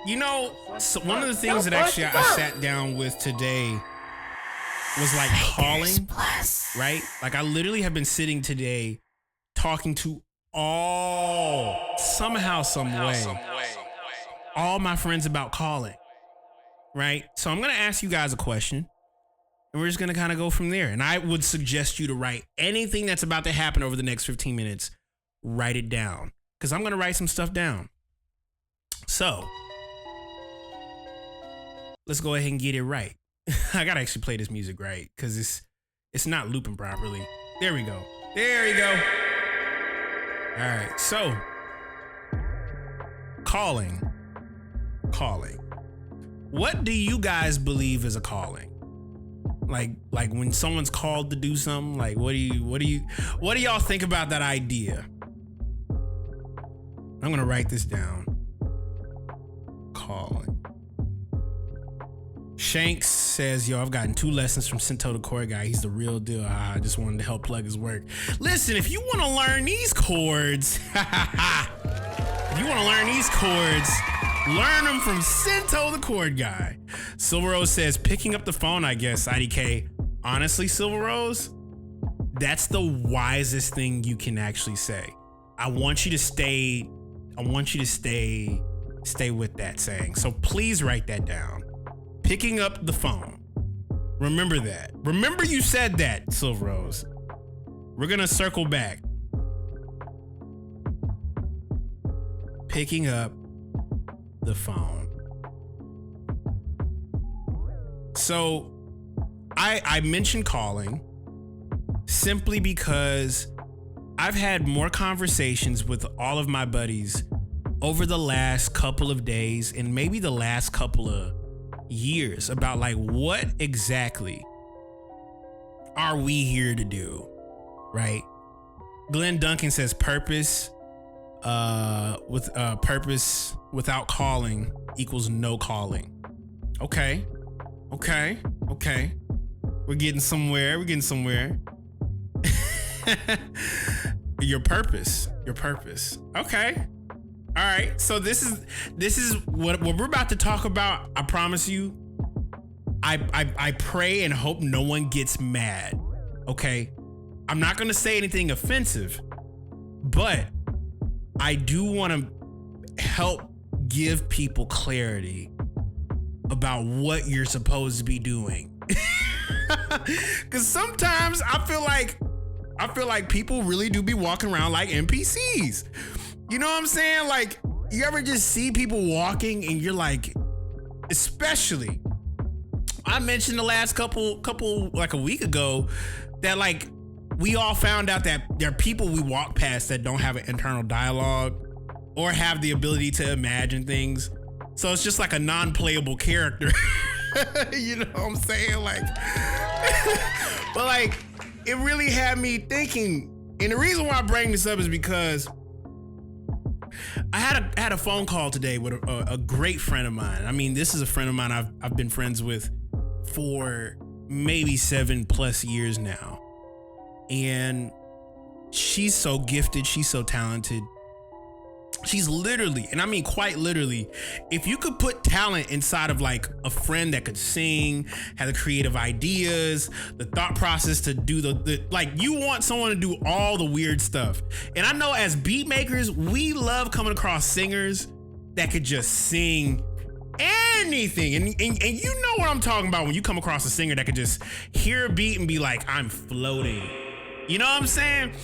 You know, so one of the things that actually I sat down with today was like calling, right? Like I literally have been sitting today talking to somehow, some way, all my friends about calling, right? So I'm going to ask you guys a question and we're just going to kind of go from there. And I would suggest you to write anything that's about to happen over the next 15 minutes. Write it down because I'm going to write some stuff down. So let's go ahead and get it right. I got to actually play this music right because it's not looping properly. There we go. All right. So calling. What do you guys believe is a calling? Like when someone's called to do something, like what do y'all think about that idea? I'm gonna write this down. Calling. Shanks says, yo, I've gotten 2 lessons from Sento the Chord Guy. He's the real deal. I just wanted to help plug his work. Listen, if you want to learn these chords, learn them from Sento the Chord Guy. Silver Rose says, picking up the phone, I guess, IDK. Honestly, Silver Rose, that's the wisest thing you can actually say. I want you to stay with that saying. So please write that down. Picking up the phone. Remember that. Remember you said that, Silver Rose. We're going to circle back. Picking up the phone. So I mentioned calling simply because I've had more conversations with all of my buddies over the last couple of days and maybe the last couple of years about like what exactly are we here to do, right? Glenn Duncan says purpose purpose without calling equals no calling. Okay. We're getting somewhere. Your purpose. Okay. All right. So this is what we're about to talk about. I promise you. I pray and hope no one gets mad. Okay. I'm not going to say anything offensive, but I do want to help give people clarity about what you're supposed to be doing. Cause sometimes I feel like people really do be walking around like NPCs. You know what I'm saying? Like, you ever just see people walking and you're like, especially, I mentioned the last couple like a week ago that like we all found out that there are people we walk past that don't have an internal dialogue or have the ability to imagine things. So it's just like a non-playable character. You know what I'm saying? Like, but like, it really had me thinking. And the reason why I bring this up is because I had a phone call today with a great friend of mine. I mean, this is a friend of mine I've been friends with for maybe 7+ years now. And she's so gifted. She's so talented. She's literally, and I mean quite literally, if you could put talent inside of like a friend that could sing, have the creative ideas, the thought process to do the like, you want someone to do all the weird stuff. And I know as beat makers, we love coming across singers that could just sing anything. And you know what I'm talking about when you come across a singer that could just hear a beat and be like, I'm floating. You know what I'm saying?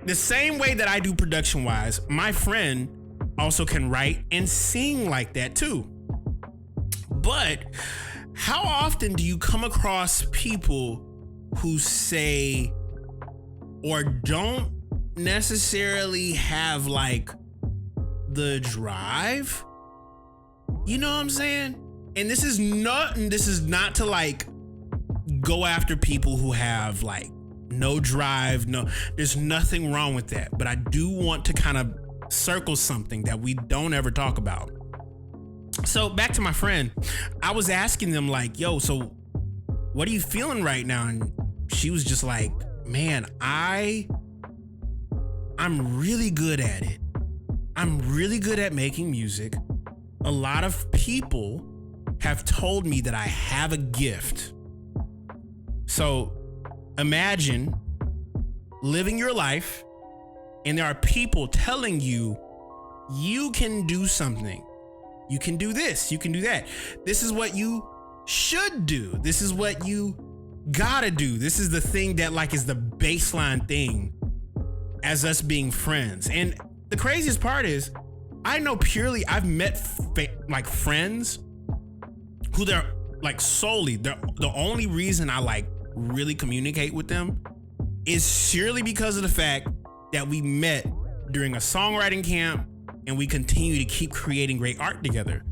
The same way that I do production wise, my friend also can write and sing like that too. But how often do you come across people who say or don't necessarily have like the drive? You know what I'm saying? And this is not to like go after people who have like no drive. No, there's nothing wrong with that. But I do want to kind of circle something that we don't ever talk about. So back to my friend, I was asking them like, yo, so what are you feeling right now? And she was just like, man, I'm really good at it. I'm really good at making music. a lot of people have told me that I have a gift. So imagine living your life and there are people telling you, you can do something. You can do this. You can do that. This is what you should do. This is what you gotta do. This is the thing that like is the baseline thing as us being friends. And the craziest part is I know purely I've met like friends who they're like solely the only reason I like really communicate with them is purely because of the fact that we met during a songwriting camp and we continue to keep creating great art together.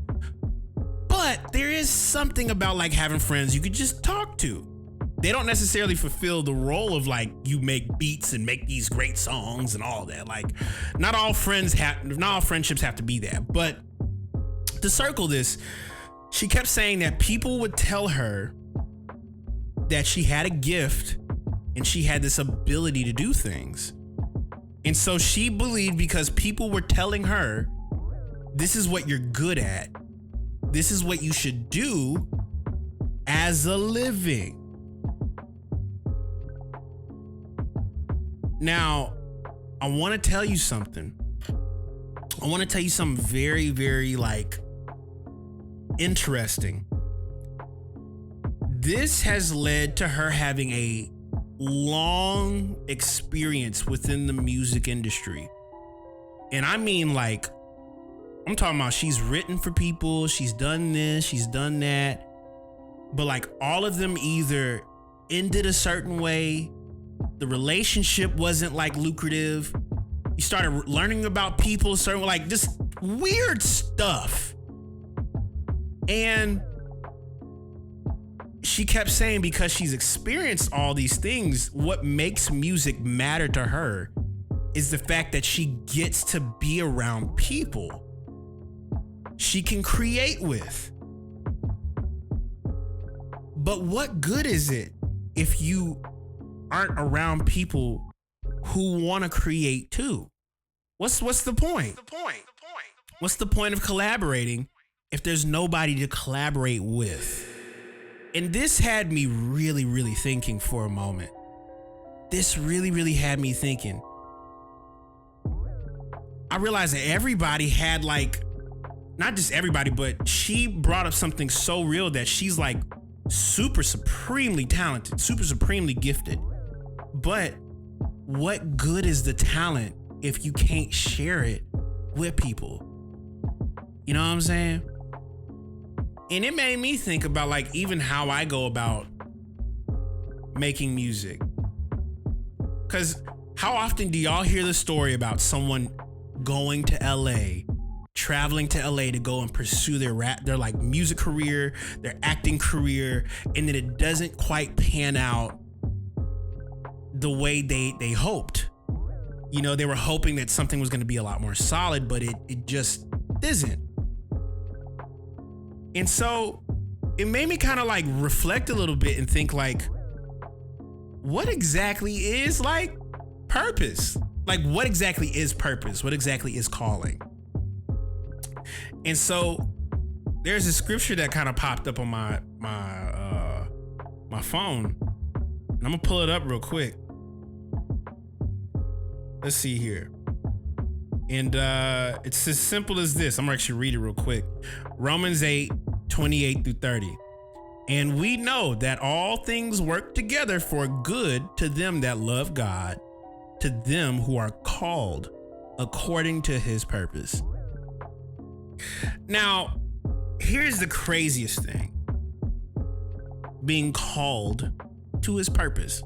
But there is something about like having friends you could just talk to. They don't necessarily fulfill the role of like you make beats and make these great songs and all that. Like not all friendships have to be that. But to circle this, she kept saying that people would tell her that she had a gift and she had this ability to do things. And so she believed because people were telling her, this is what you're good at. This is what you should do as a living. Now, I want to tell you something. I want to tell you something very, very like interesting. This has led to her having a long experience within the music industry. And I mean, like, I'm talking about she's written for people, she's done this, she's done that. But like all of them either ended a certain way, the relationship wasn't like lucrative. You started learning about people a certain way, like just weird stuff. And she kept saying because she's experienced all these things, what makes music matter to her is the fact that she gets to be around people she can create with. But what good is it if you aren't around people who want to create too? What's the point? What's the point of collaborating if there's nobody to collaborate with? And this had me really, really thinking for a moment. This really, really had me thinking. I realized that everybody had like, not just everybody, but she brought up something so real that she's like super supremely talented, super supremely gifted. But what good is the talent if you can't share it with people? You know what I'm saying? And it made me think about like even how I go about making music. Cause how often do y'all hear the story about someone going to LA, traveling to LA to go and pursue their like music career, their acting career, and then it doesn't quite pan out the way they hoped. You know, they were hoping that something was going to be a lot more solid, but it just isn't. And so it made me kind of like reflect a little bit and think like, what exactly is like purpose? Like what exactly is purpose? What exactly is calling? And so there's a scripture that kind of popped up on my phone. And I'm gonna pull it up real quick. Let's see here. And it's as simple as this. I'm gonna actually read it real quick. Romans 8:28-30. And we know that all things work together for good to them that love God, to them who are called according to his purpose. Now, here's the craziest thing. Being called to his purpose.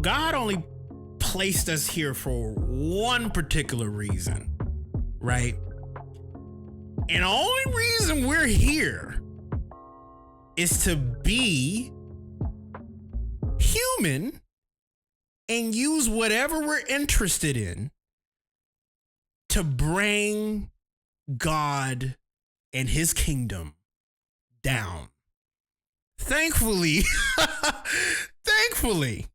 God only placed us here for one particular reason, right? And the only reason we're here is to be human and use whatever we're interested in to bring God and his kingdom down. Thankfully,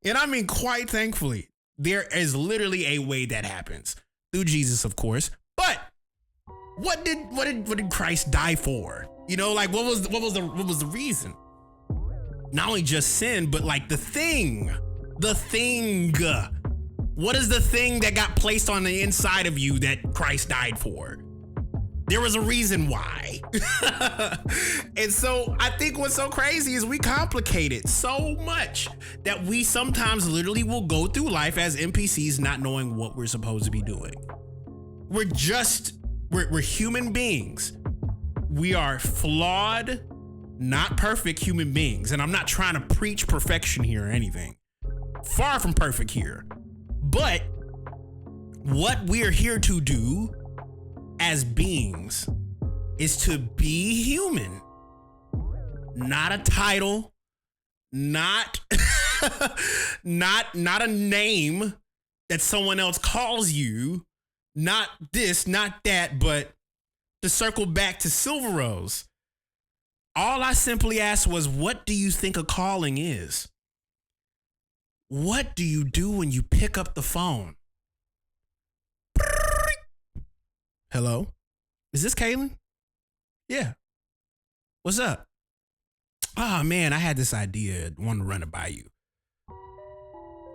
and I mean quite thankfully, there is literally a way that happens through Jesus, of course. But what did Christ die for? You know, like what was the reason? Not only just sin, but like the thing. What is the thing that got placed on the inside of you that Christ died for? There was a reason why. And so I think what's so crazy is we complicate it so much that we sometimes literally will go through life as NPCs not knowing what we're supposed to be doing. We're human beings. We are flawed, not perfect human beings. And I'm not trying to preach perfection here or anything. Far from perfect here. But what we're here to do as beings is to be human. Not a title, not not a name that someone else calls you, not this, not that, but to circle back to Silver Rose. All I simply asked was, what do you think a calling is? What do you do when you pick up the phone? Hello? Is this Kaelin? Yeah. What's up? Oh man, I had this idea. Want to run it by you.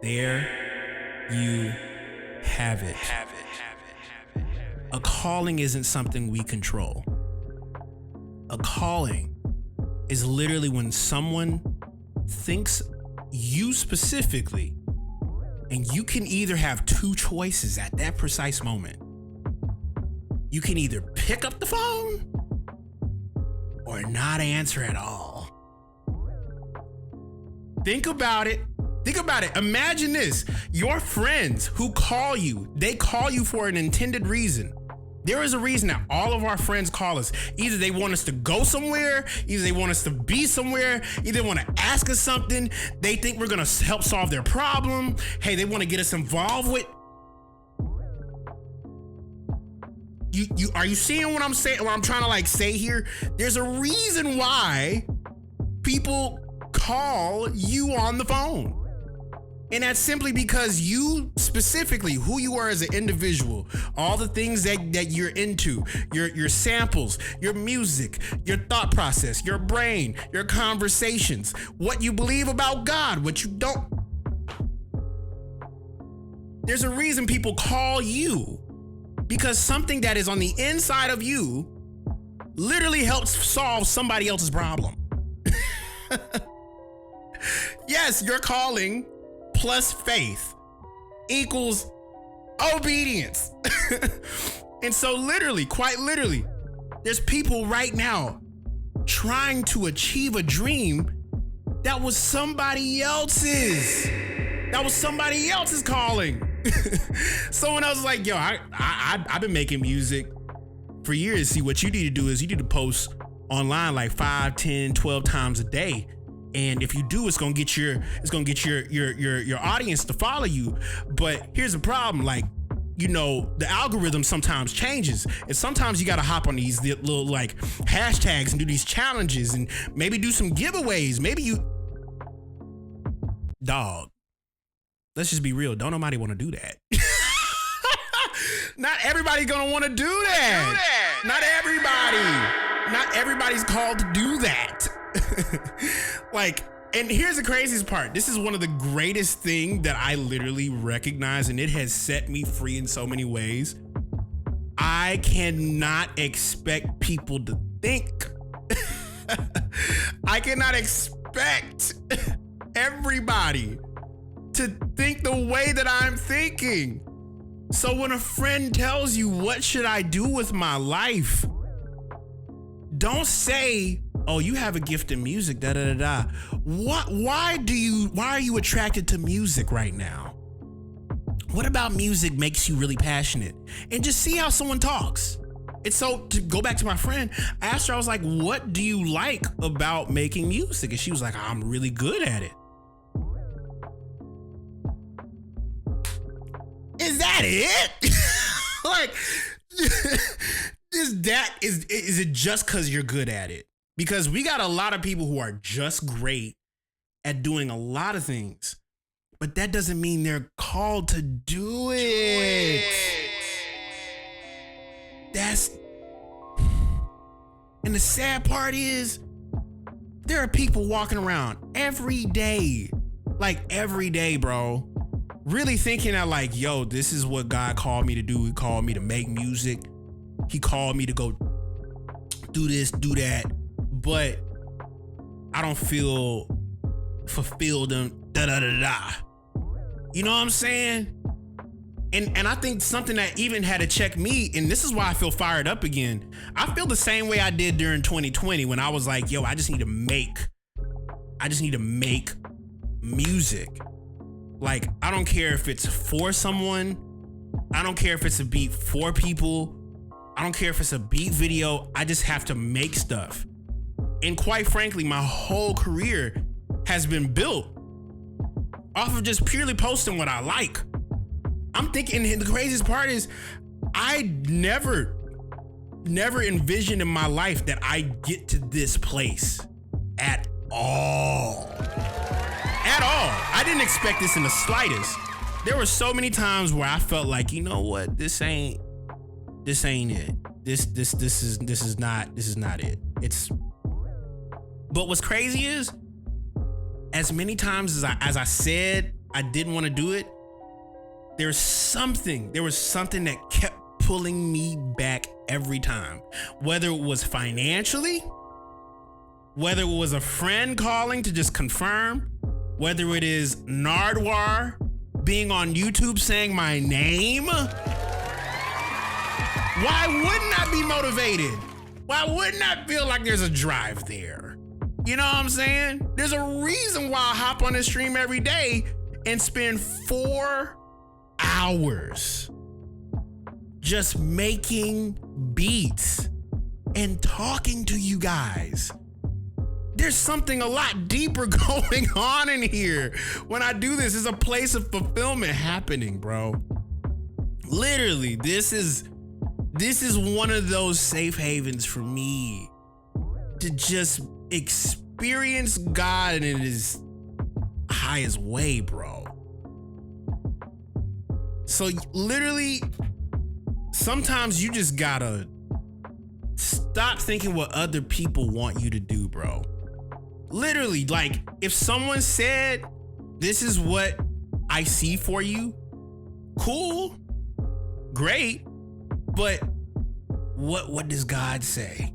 There you have it. A calling isn't something we control. A calling is literally when someone thinks you specifically, and you can either have two choices at that precise moment. You can either pick up the phone or not answer at all. Think about it. Imagine this. Your friends who call you, they call you for an intended reason. There is a reason that all of our friends call us. Either they want us to go somewhere, either they want us to be somewhere, either they want to ask us something, they think we're going to help solve their problem. Hey, they want to get us involved with. You are you seeing what I'm saying? What I'm trying to like say here? There's a reason why people call you on the phone. And that's simply because you specifically, who you are as an individual, all the things that you're into, your samples, your music, your thought process, your brain, your conversations, what you believe about God, what you don't. There's a reason people call you, because something that is on the inside of you literally helps solve somebody else's problem. Yes, your calling plus faith equals obedience. And so literally, quite literally, there's people right now trying to achieve a dream that was somebody else's. That was somebody else's calling. Someone else was like, yo, I've been making music for years. See, what you need to do is you need to post online like 5, 10, 12 times a day. And if you do, it's gonna get your audience to follow you. But here's the problem, like, you know, the algorithm sometimes changes, and sometimes you gotta hop on these little like hashtags and do these challenges and maybe do some giveaways. Maybe dog. Let's just be real. Don't nobody want to do that. Not everybody's gonna want to do that. Not everybody's called to do that. Like, and here's the craziest part. This is one of the greatest thing that I literally recognize, and it has set me free in so many ways. I cannot expect people to think. I cannot expect everybody to think the way that I'm thinking. So when a friend tells you, what should I do with my life? Don't say, oh, you have a gift in music, da da da da. Why are you attracted to music right now? What about music makes you really passionate? And just see how someone talks. And so to go back to my friend, I asked her, I was like, what do you like about making music? And she was like, I'm really good at it. Is that it? Like, is it just because you're good at it? Because we got a lot of people who are just great at doing a lot of things, but that doesn't mean they're called to do it. And the sad part is, there are people walking around every day, bro, really thinking that like, yo, this is what God called me to do. He called me to make music. He called me to go do this, do that. But I don't feel fulfilled and da-da-da-da. You know what I'm saying? And I think something that even had to check me, and this is why I feel fired up again. I feel the same way I did during 2020 when I was like, yo, I just need to make music. Like, I don't care if it's for someone. I don't care if it's a beat for people. I don't care if it's a beat video. I just have to make stuff. And quite frankly, my whole career has been built off of just purely posting what I like. I'm thinking, and the craziest part is, I never envisioned in my life that I get to this place at all. At all. I didn't expect this in the slightest. There were so many times where I felt like, you know what, this ain't it. This is not it. But what's crazy is, as many times as I said I didn't want to do it, there was something that kept pulling me back every time. Whether it was financially, whether it was a friend calling to just confirm, whether it is Nardwar being on YouTube saying my name. Why wouldn't I be motivated? Why wouldn't I feel like there's a drive there? You know what I'm saying? There's a reason why I hop on this stream every day and spend 4 hours just making beats and talking to you guys. There's something a lot deeper going on in here. When I do this, there's a place of fulfillment happening, bro. Literally, this is one of those safe havens for me to just experience God in his highest way, bro. So literally, sometimes you just gotta stop thinking what other people want you to do, bro. Literally, like, if someone said, this is what I see for you, cool, great, but what does God say?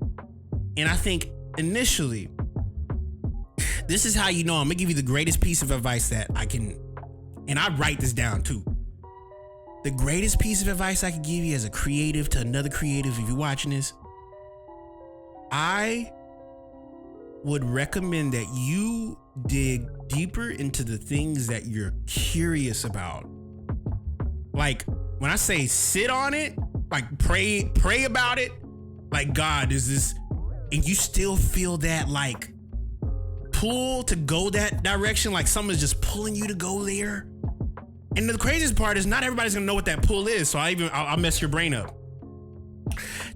And I think initially, this is how you know. I'm gonna give you the greatest piece of advice that I can, and I write this down too. The greatest piece of advice I could give you as a creative to another creative, if you're watching this, I would recommend that you dig deeper into the things that you're curious about. Like, when I say sit on it, like pray about it, like, God, is this, and you still feel that like pull to go that direction, like someone's just pulling you to go there. And the craziest part is not everybody's gonna know what that pull is, so I'll mess your brain up.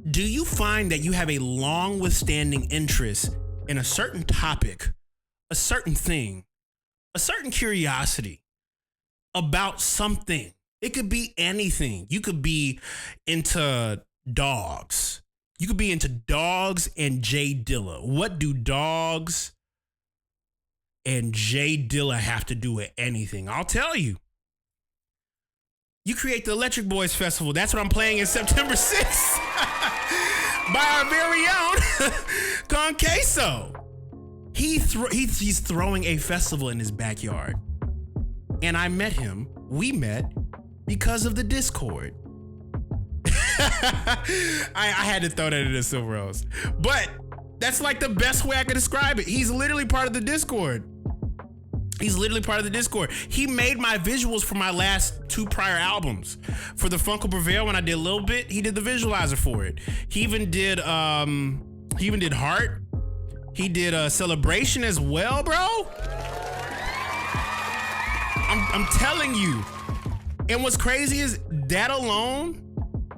Do you find that you have a long withstanding interest in a certain topic, a certain thing, a certain curiosity about something? It could be anything. You could be into dogs. You could be into dogs and Jay Dilla. What do dogs and Jay Dilla have to do with anything? I'll tell you. You create the Electric Boys Festival. That's what I'm playing in September 6th by our very own Conqueso. He's throwing a festival in his backyard. And I met him. We met because of the Discord. I had to throw that in the Silver Rose. But that's like the best way I could describe it. He's literally part of the Discord. He made my visuals for my last 2 prior albums. For the Funkle Prevail, when I did a little bit, he did the visualizer for it. He even did Heart. He did Celebration as well, bro. I'm telling you. And what's crazy is that alone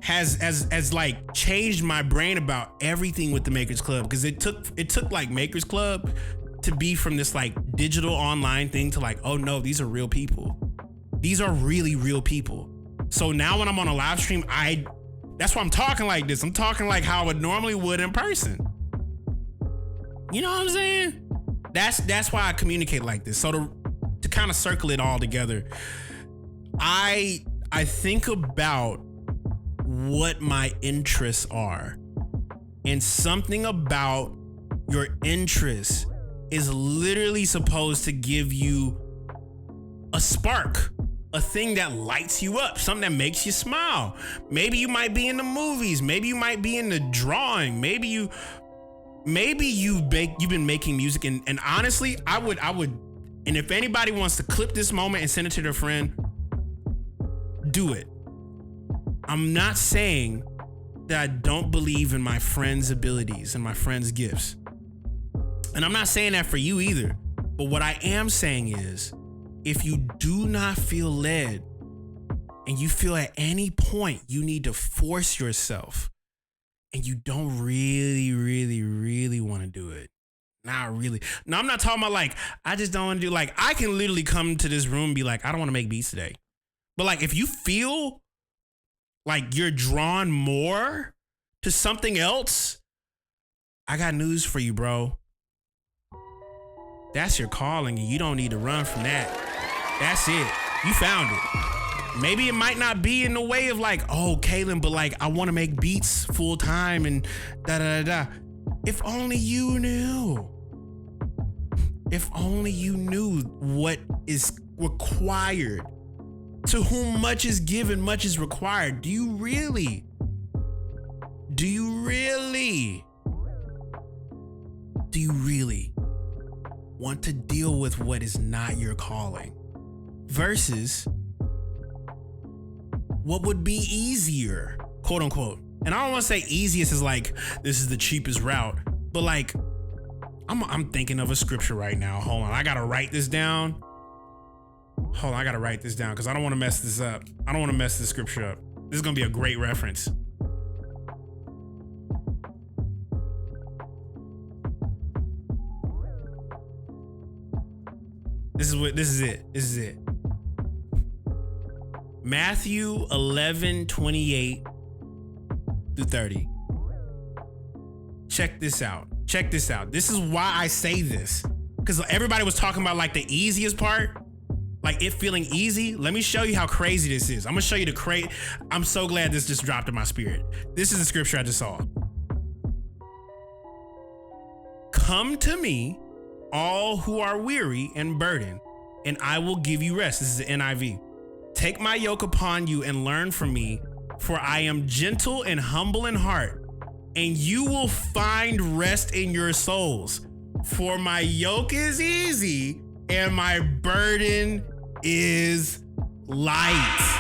has like changed my brain about everything with the Makers Club, because it took like Makers Club to be from this like digital online thing to like, oh no, these are real people. These are really real people. So now when I'm on a live stream, that's why I'm talking like this. I'm talking like how I would normally would in person. You know what I'm saying? That's why I communicate like this. So to kind of circle it all together, I think about what my interests are, and something about your interests is literally supposed to give you a spark, a thing that lights you up, something that makes you smile. Maybe you might be in the movies, maybe you might be in the drawing, maybe you've been making music, and honestly, I would, and if anybody wants to clip this moment and send it to their friend, do it. I'm not saying that I don't believe in my friend's abilities and my friend's gifts. And I'm not saying that for you either. But what I am saying is, if you do not feel led and you feel at any point you need to force yourself and you don't really, really, really want to do it. Not really. No, I'm not talking about like, I just don't want to do, like, I can literally come to this room and be like, I don't want to make beats today. But like, if you feel like you're drawn more to something else, I got news for you, bro. That's your calling, and you don't need to run from that. That's it. You found it. Maybe it might not be in the way of like, oh, Kaelin, but like, I want to make beats full time and da da da da. If only you knew. If only you knew what is required. To whom much is given, much is required. Do you really? Do you really want to deal with what is not your calling versus what would be easier, quote unquote? And I don't want to say easiest is like, this is the cheapest route, but like, I'm thinking of a scripture right now. Hold on, I gotta write this down. Hold on, I gotta write this down because I don't want to mess this up. I don't want to mess this scripture up. This is gonna be a great reference. This is it. Matthew 11:28 through 30. Check this out. This is why I say this. Because everybody was talking about like the easiest part, like it feeling easy. Let me show you how crazy this is. I'm gonna show you I'm so glad this just dropped in my spirit. This is the scripture I just saw. Come to me, all who are weary and burdened, and I will give you rest. This is the NIV. Take my yoke upon you and learn from me, for I am gentle and humble in heart, and you will find rest in your souls. For my yoke is easy and my burden is light.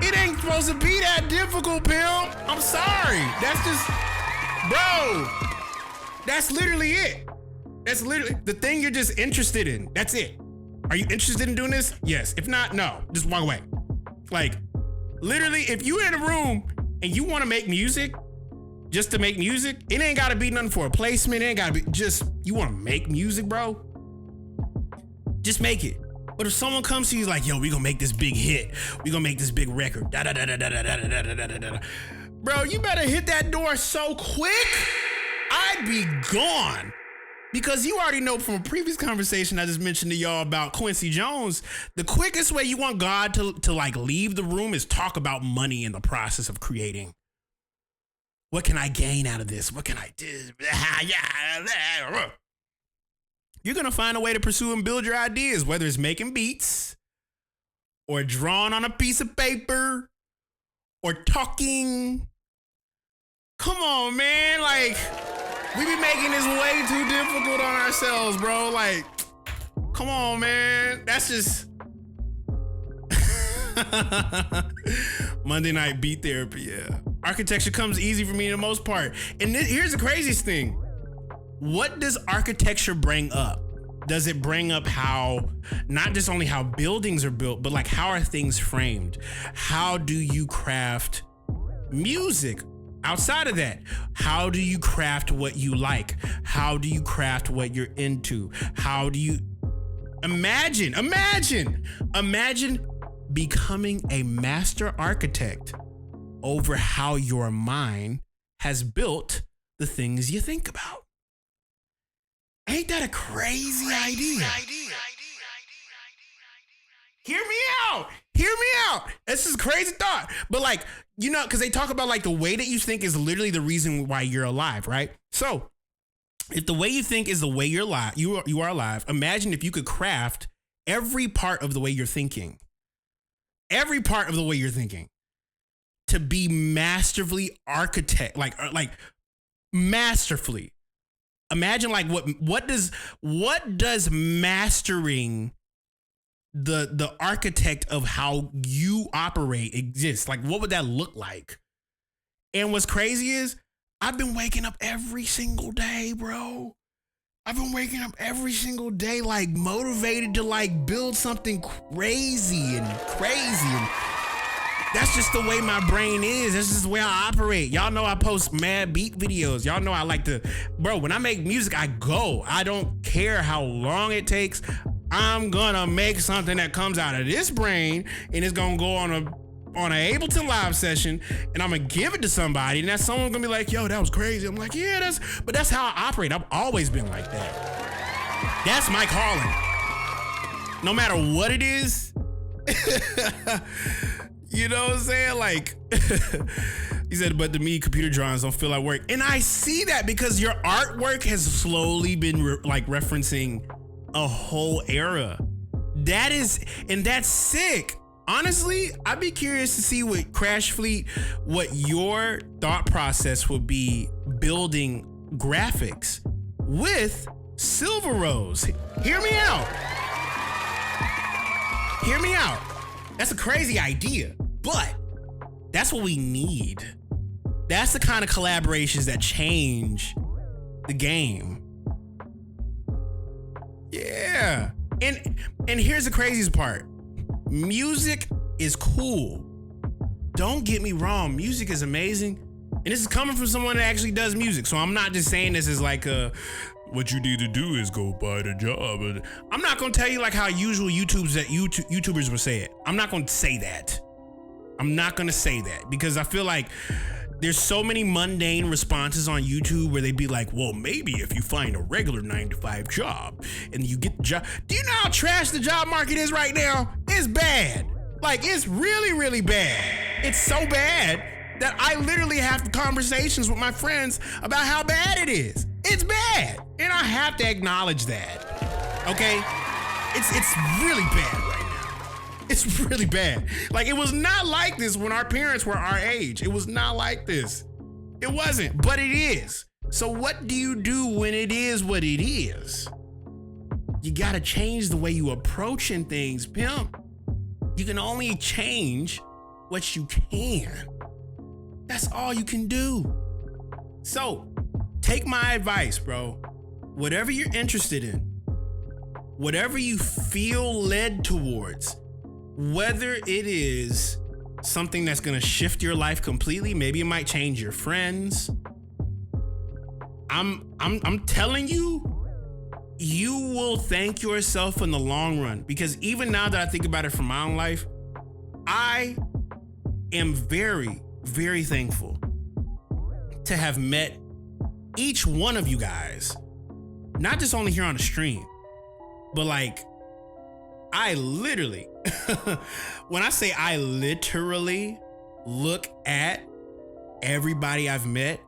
It ain't supposed to be that difficult, pimp. I'm sorry. That's just, bro, that's literally it. That's literally the thing you're just interested in. That's it. Are you interested in doing this? Yes. If not, no. Just walk away. Like, literally, if you're in a room and you want to make music, just to make music, it ain't got to be nothing for a placement. It ain't got to be just, you want to make music, bro? Just make it. But if someone comes to you like, yo, we gonna make this big hit. We gonna make this big record. Da, da, da, da, da, da, da, da, da, da, da. Bro, you better hit that door so quick, I'd be gone. Because you already know from a previous conversation I just mentioned to y'all about Quincy Jones, the quickest way you want God to like leave the room is talk about money in the process of creating. What can I gain out of this? What can I do? You're going to find a way to pursue and build your ideas, whether it's making beats or drawing on a piece of paper or talking. Come on, man. Like, we be making this way too difficult on ourselves, bro. Like, come on, man. That's just Monday night beat therapy, yeah. Architecture comes easy for me in the most part. And here's the craziest thing. What does architecture bring up? Does it bring up how, not just only how buildings are built, but like how are things framed? How do you craft music? Outside of that, how do you craft what you like? How do you craft what you're into? How do you imagine becoming a master architect over how your mind has built the things you think about? Ain't that a crazy idea? Hear me out. Hear me out. This is a crazy thought. But like, you know, because they talk about like the way that you think is literally the reason why you're alive, right? So if the way you think is the way you're alive, you are alive, imagine if you could craft every part of the way you're thinking. Every part of the way you're thinking to be masterfully like masterfully. Imagine like what does mastering the architect of how you operate exist? Like, what would that look like? And what's crazy is I've been waking up every single day, bro. I've been waking up every single day, like motivated to like build something crazy. And that's just the way my brain is. That's just the way I operate. Y'all know I post mad beat videos. Y'all know I like to, bro, when I make music, I go. I don't care how long it takes. I'm gonna make something that comes out of this brain and it's gonna go on an Ableton Live session, and I'm gonna give it to somebody, and that someone's gonna be like, yo, that was crazy. I'm like, yeah, that's how I operate. I've always been like that. That's my calling. No matter what it is. You know what I'm saying? Like, he said, but to me, computer drawings don't feel like work. And I see that because your artwork has slowly been referencing a whole era. That's sick. Honestly, I'd be curious to see with Crash Fleet, what your thought process would be building graphics with Silver Rose. Hear me out. Hear me out. That's a crazy idea, but that's what we need. That's the kind of collaborations that change the game. Yeah. And here's the craziest part. Music is cool. Don't get me wrong. Music is amazing. And this is coming from someone that actually does music. So I'm not just saying this as like what you need to do is go buy the job. I'm not going to tell you like how usual YouTubers would say it. I'm not going to say that. I'm not going to say that because I feel like there's so many mundane responses on YouTube where they'd be like, well, maybe if you find a regular 9-to-5 job and you get the job. Do you know how trash the job market is right now? It's bad. Like, it's really, really bad. It's so bad that I literally have conversations with my friends about how bad it is. It's bad. And I have to acknowledge that. Okay? It's really bad right now. It's really bad. Like, it was not like this when our parents were our age. It was not like this. It wasn't, but it is. So what do you do when it is what it is? You gotta change the way you approaching things, pimp. You can only change what you can. That's all you can do. So take my advice, bro. Whatever you're interested in, whatever you feel led towards, whether it is something that's gonna shift your life completely, maybe it might change your friends. I'm telling you, you will thank yourself in the long run. Because even now that I think about it from my own life, I am very, very thankful to have met each one of you guys. Not just only here on the stream, but like, I literally, when I say I literally look at everybody I've met,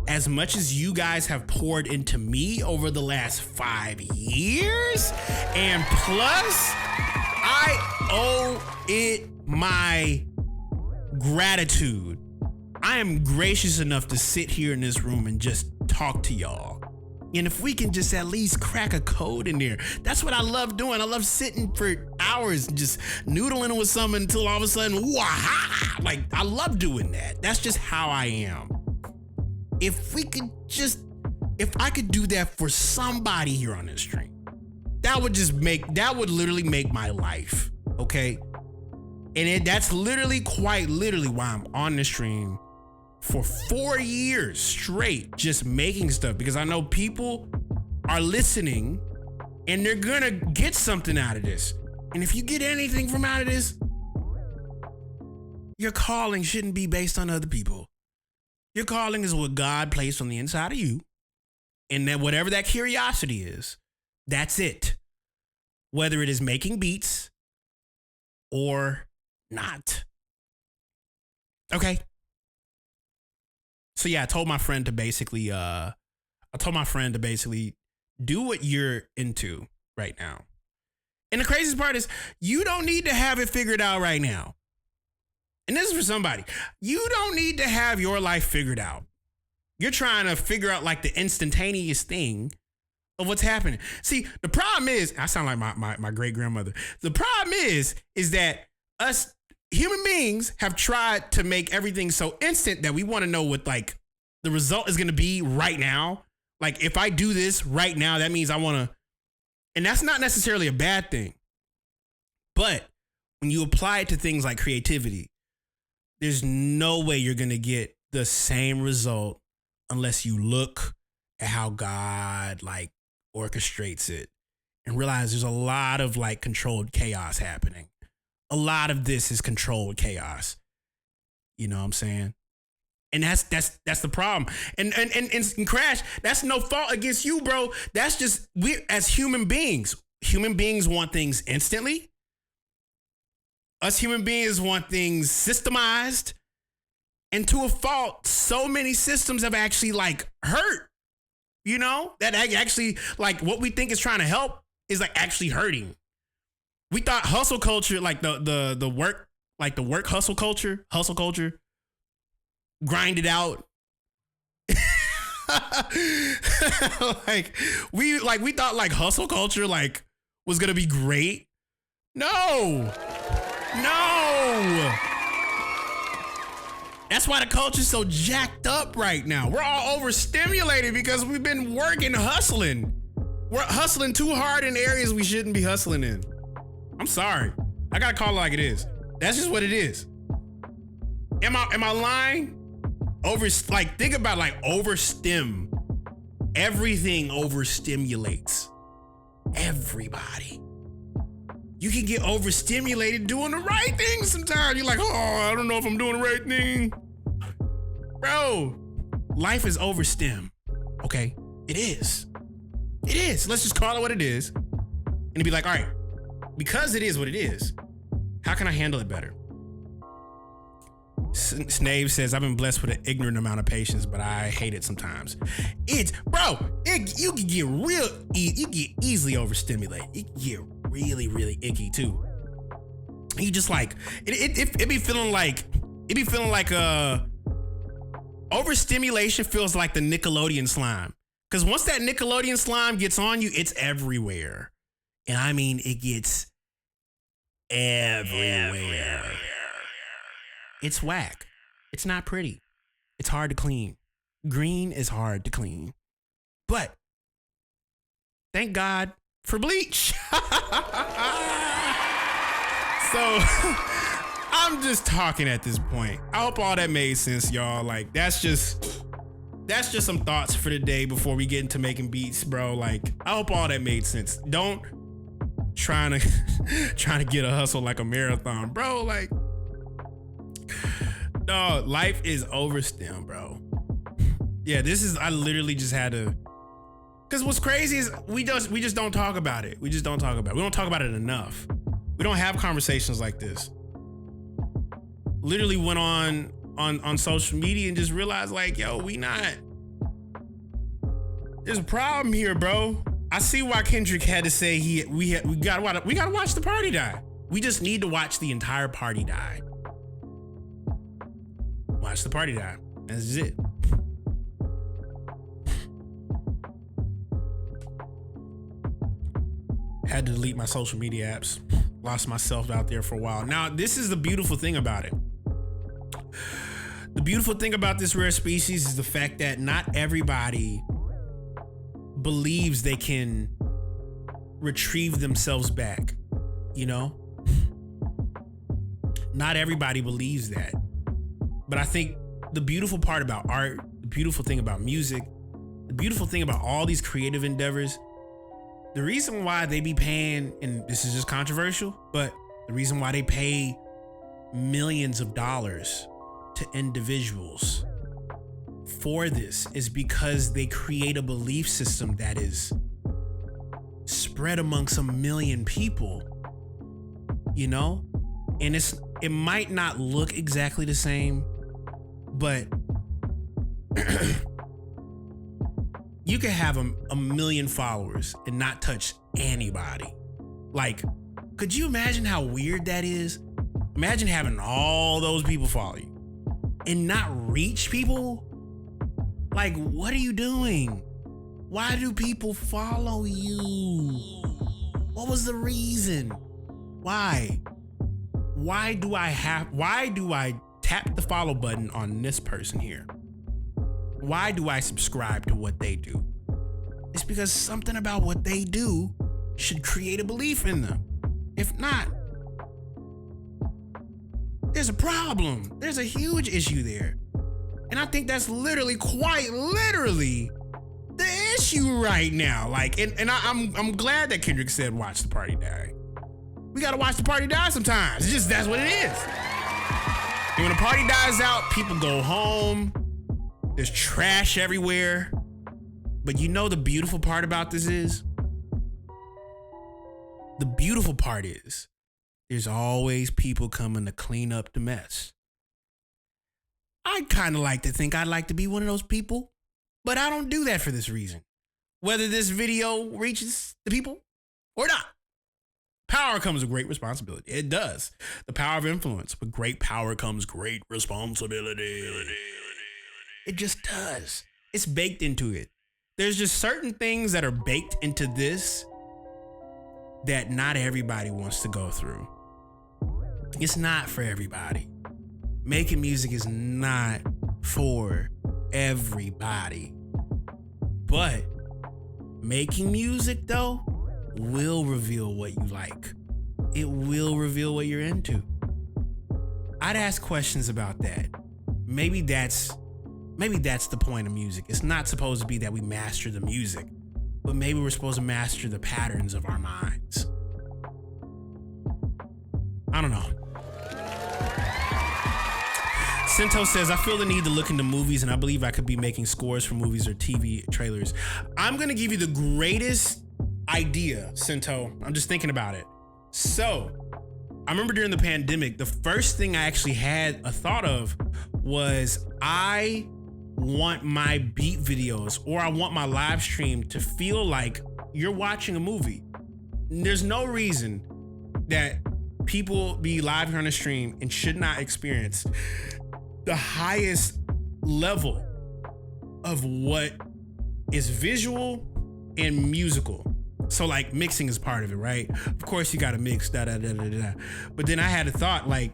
as much as you guys have poured into me over the last 5 years and plus, I owe it my gratitude. I am gracious enough to sit here in this room and just talk to y'all. And if we can just at least crack a code in there, that's what I love doing. I love sitting for hours and just noodling with something until all of a sudden, wah! Like, I love doing that. That's just how I am. If I could do that for somebody here on this stream, that would literally make my life, okay? And that's literally, quite literally why I'm on the stream for 4 years straight, just making stuff, because I know people are listening and they're gonna get something out of this. And if you get anything from out of this, your calling shouldn't be based on other people. Your calling is what God placed on the inside of you. And then whatever that curiosity is, that's it. Whether it is making beats or not. Okay. So yeah, I told my friend to basically do what you're into right now. And the craziest part is you don't need to have it figured out right now. And this is for somebody. You don't need to have your life figured out. You're trying to figure out like the instantaneous thing of what's happening. See, the problem is, I sound like my great grandmother. The problem is that us human beings have tried to make everything so instant that we want to know what like the result is going to be right now. Like if I do this right now, that means I want to, and that's not necessarily a bad thing. But when you apply it to things like creativity, there's no way you're going to get the same result unless you look at how God like orchestrates it and realize there's a lot of like controlled chaos happening. A lot of this is controlled chaos. You know what I'm saying? And that's the problem. And Crash, that's no fault against you, bro. That's just we as human beings. Human beings want things instantly. Us human beings want things systemized. And to a fault, so many systems have actually like hurt. You know, that actually like what we think is trying to help is like actually hurting. We thought hustle culture, like the work hustle culture, grind it out. we thought like hustle culture like was gonna be great. No. That's why the culture's so jacked up right now. We're all overstimulated because we've been hustling. We're hustling too hard in areas we shouldn't be hustling in. I'm sorry. I gotta call it like it is. That's just what it is. Am I lying? Think about like overstim. Everything overstimulates everybody. You can get overstimulated doing the right thing sometimes. You're like, oh, I don't know if I'm doing the right thing. Bro, life is overstim. Okay? It is. It is. Let's just call it what it is. And it'd be like, all right, because it is what it is, how can I handle it better? Snave says, I've been blessed with an ignorant amount of patience, but I hate it sometimes. You can get you get easily overstimulated. You can get really, really icky too. You just like, it be feeling like overstimulation feels like the Nickelodeon slime. Because once that Nickelodeon slime gets on you, it's everywhere. And I mean, it gets everywhere. It's whack. It's not pretty. It's hard to clean. Green is hard to clean. But thank God for bleach. So I'm just talking at this point. I hope all that made sense, y'all. Like that's just some thoughts for the day before we get into making beats, bro. Like I hope all that made sense. Don't trying to get a hustle like a marathon, bro. Like, dog, life is overstim, bro. Yeah, I literally just had to. Cause what's crazy is we just don't talk about it. We just don't talk about it. We don't talk about it enough. We don't have conversations like this. Literally went on social media and just realized like, yo, there's a problem here, bro. I see why Kendrick had to say we gotta watch the party die. We just need to watch the entire party die. Watch the party die. That's it. Had to delete my social media apps. Lost myself out there for a while. Now, this is the beautiful thing about it. The beautiful thing about this rare species is the fact that not everybody believes they can retrieve themselves back, you know? Not everybody believes that. But I think the beautiful part about art, the beautiful thing about music, the beautiful thing about all these creative endeavors, the reason why they be paying, and this is just controversial, but the reason why they pay millions of dollars to individuals for this is because they create a belief system that is spread amongst a million people, you know? And it might not look exactly the same, but you could have a million followers and not touch anybody. Like, could you imagine how weird that is? Imagine having all those people follow you and not reach people. Like, what are you doing? Why do people follow you? What was the reason? Why? Why do I tap the follow button on this person here? Why do I subscribe to what they do? It's because something about what they do should create a belief in them. If not, there's a problem. There's a huge issue there. And I think that's quite literally the issue right now. Like, and I'm glad that Kendrick said, watch the party die. We gotta watch the party die sometimes. That's what it is. And when the party dies out, people go home. There's trash everywhere. But you know the beautiful part about this is? The beautiful part is there's always people coming to clean up the mess. I kind of like to think I'd like to be one of those people, but I don't do that for this reason. Whether this video reaches the people or not. Power comes with great responsibility. It does. The power of influence. With great power comes great responsibility. It just does. It's baked into it. There's just certain things that are baked into this that not everybody wants to go through. It's not for everybody. Making music is not for everybody. But making music, though, will reveal what you like. It will reveal what you're into. I'd ask questions about that. Maybe that's the point of music. It's not supposed to be that we master the music, but maybe we're supposed to master the patterns of our minds. I don't know. Sento says, I feel the need to look into movies and I believe I could be making scores for movies or TV trailers. I'm going to give you the greatest idea, Sento. I'm just thinking about it. So, I remember during the pandemic, the first thing I actually had a thought of was I want my beat videos or I want my live stream to feel like you're watching a movie. There's no reason that people be live here on the stream and should not experience the highest level of what is visual and musical. So like mixing is part of it, right? Of course you gotta mix, But then I had a thought like,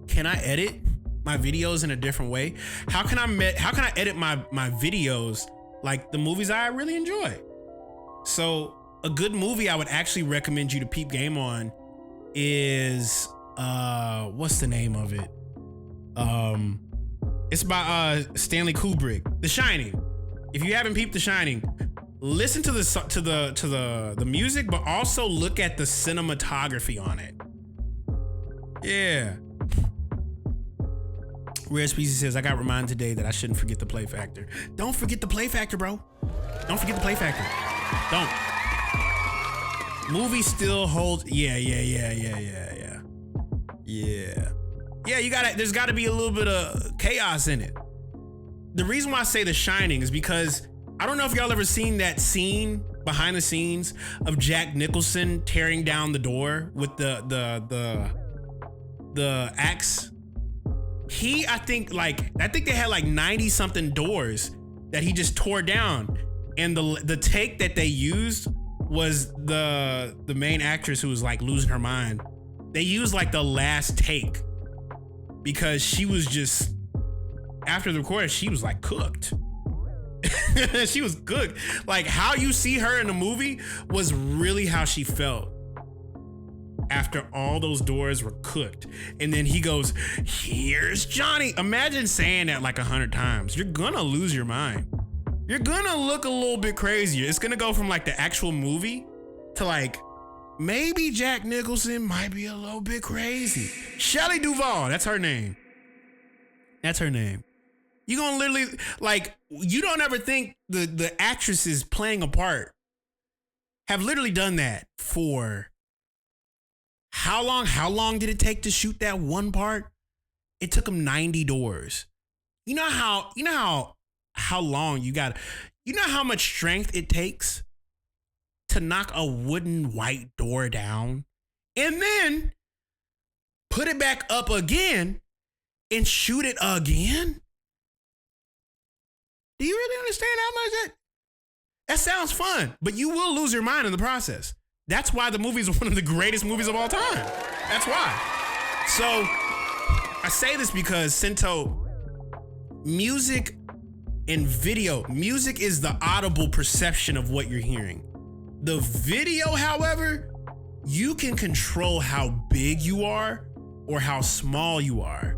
can I edit my videos in a different way? How can I edit my videos like the movies I really enjoy? So a good movie I would actually recommend you to peep game on is what's the name of it? It's by Stanley Kubrick, The Shining. If you haven't peeped The Shining, listen to the music, but also look at the cinematography on it. Yeah. Rare Species says, I got reminded today that I shouldn't forget the play factor. Don't forget the play factor, bro. Don't forget the play factor. Don't. Movie still holds. Yeah. Yeah, there's gotta be a little bit of chaos in it. The reason why I say The Shining is because I don't know if y'all ever seen that scene behind the scenes of Jack Nicholson tearing down the door with the axe. I think they had like 90 something doors that he just tore down. And the take that they used was the main actress who was like losing her mind. They used like the last take because she was just, after the recording, she was like cooked. She was cooked. Like how you see her in the movie was really how she felt after all those doors were cooked. And then he goes, here's Johnny. Imagine saying that like 100 times. You're gonna lose your mind. You're gonna look a little bit crazier. It's gonna go from like the actual movie to like, maybe Jack Nicholson might be a little bit crazy. Shelley Duvall, that's her name. You gonna literally, like, you don't ever think the actresses playing a part have literally done that for how long? How long did it take to shoot that one part? It took them 90 doors. You know how long you got, you know how much strength it takes to knock a wooden white door down and then put it back up again and shoot it again? Do you really understand how much that sounds fun, but you will lose your mind in the process. That's why the movie is one of the greatest movies of all time. That's why. So I say this because Sento, music and video, music is the audible perception of what you're hearing. The video, however, you can control how big you are or how small you are.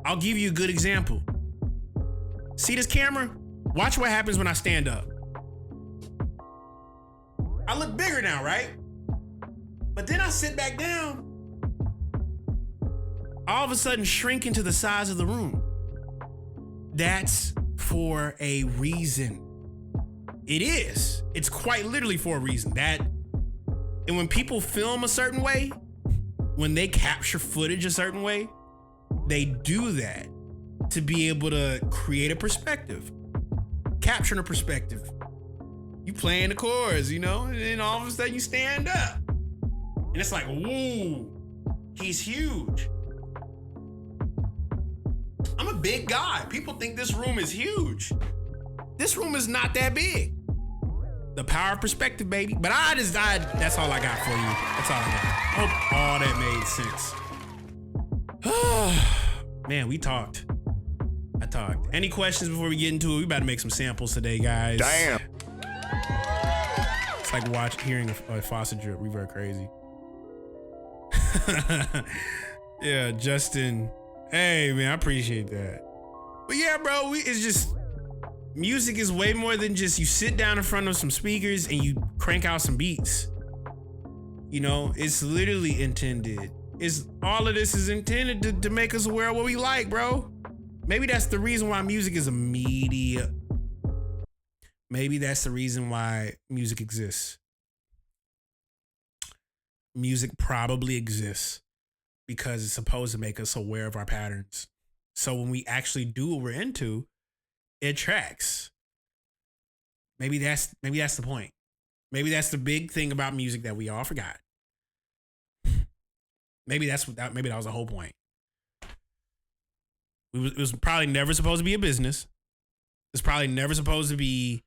I'll give you a good example. See this camera? Watch what happens when I stand up. I look bigger now, right? But then I sit back down, all of a sudden shrink into the size of the room. That's for a reason. It is. It's quite literally for a reason. And when people film a certain way, when they capture footage a certain way, they do that to be able to create a perspective. Capturing a perspective. You playing the chorus, you know, and then all of a sudden you stand up. And it's like, whoa, he's huge. I'm a big guy. People think this room is huge. This room is not that big. The power of perspective, baby. But that's all I got for you. That's all I got. Hope all that made sense. Man, we talked. I talked. Any questions before we get into it? We about to make some samples today, guys. Damn. It's like hearing a faucet drip. We were crazy. Yeah, Justin. Hey, man, I appreciate that. But yeah, bro, it's just, music is way more than just you sit down in front of some speakers and you crank out some beats. You know, it's literally intended. All of this is intended to make us aware of what we like, bro. Maybe that's the reason why music is a media. Maybe that's the reason why music exists. Music probably exists because it's supposed to make us aware of our patterns. So when we actually do what we're into, it tracks. Maybe that's the point. Maybe that's the big thing about music that we all forgot. Maybe that was the whole point. It was probably never supposed to be a business. It's probably never supposed to be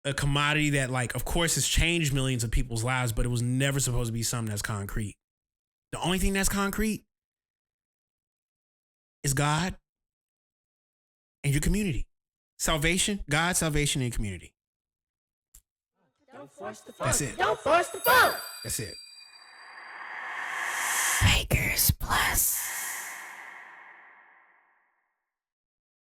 a commodity that, like, of course, has changed millions of people's lives, but it was never supposed to be something that's concrete. The only thing that's concrete is God and your community. Salvation, God, salvation, and community. Don't force the fun. That's it. Don't force the fun. That's it.